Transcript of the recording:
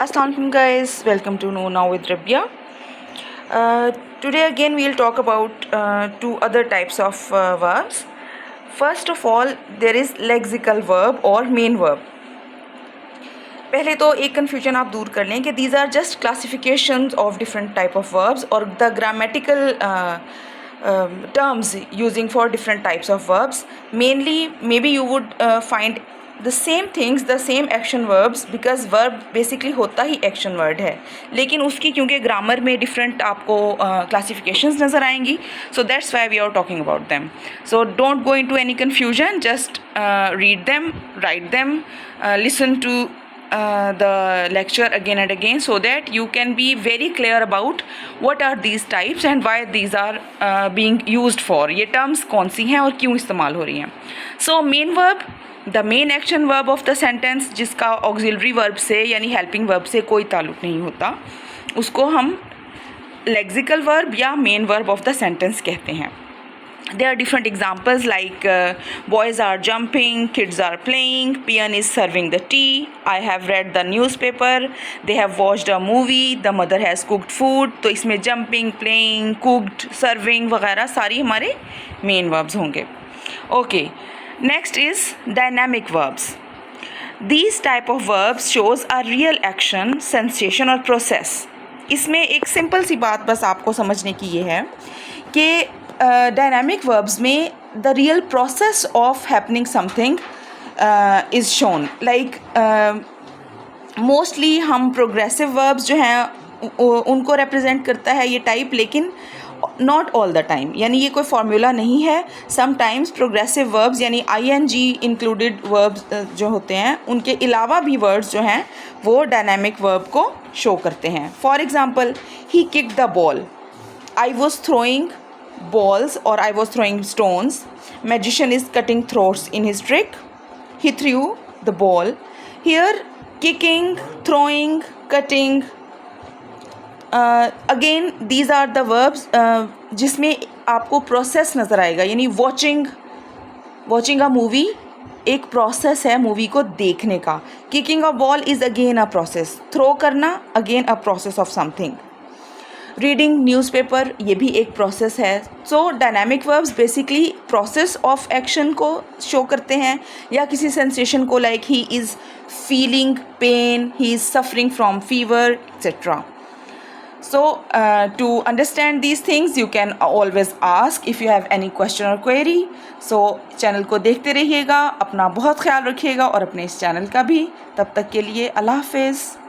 Assalamualaikum guys, welcome to Know Now with Rabia. Today again we'll talk about two other types of verbs. First of all, there is lexical verb or main verb. पहले तो एक confusion आप दूर कर लें कि these are just classifications of different type of verbs or the grammatical terms using for different types of verbs. Mainly maybe you would find the same things, the same action verbs, because verb basically होता ही action word है, लेकिन उसकी क्योंकि grammar में different आपको classifications नज़र आएंगी, so that's why we are talking about them. So don't go into any confusion, just read them, write them, listen to the lecture again and again, so that you can be very clear about what are these types and why these are being used for. ये terms कौन सी हैं और क्यों इस्तेमाल हो रही हैं. So main verb, the main action verb of the sentence, जिसका auxiliary verb से यानी helping verb से कोई ताल्लुक़ नहीं होता, उसको हम lexical verb या main verb of the sentence कहते हैं. There are different examples like boys are jumping, kids are playing, Pian is serving the tea, I have read the newspaper, they have watched a movie, the mother has cooked food. तो इसमें jumping, playing, cooked, serving वगैरह सारी हमारे main verbs होंगे. Okay, next is dynamic verbs. These type of verbs shows a real action, sensation और process. इसमें एक simple सी बात बस आपको समझने की ये है कि dynamic verbs में the real process of happening something is shown. Like mostly हम progressive verbs जो हैं उनको represent करता है ये type, लेकिन not all the time, यानी ये कोई formula नहीं है. Sometimes progressive verbs यानी ing included verbs जो होते हैं उनके अलावा भी words जो हैं वो dynamic verb को show करते हैं. For example, he kicked the ball, I was throwing balls or I was throwing stones, magician is cutting throats in his trick, he threw the ball. Here kicking, throwing, cutting, again these are the verbs जिसमें आपको process नज़र आएगा. यानी watching a movie एक process है movie को देखने का. Kicking a ball is again a process. Throw करना again a process of something. Reading newspaper ये भी एक प्रोसेस है. सो dynamic verbs basically process of action को शो करते हैं या किसी सेंसेशन को, like he is feeling pen, he is suffering from fever etcetera. So to understand these things you can always ask if you have any question or query. So channel को देखते रहिएगा, अपना बहुत ख्याल रखिएगा और अपने इस चैनल का भी. तब तक के लिए अल्लाह हाफ़िज़.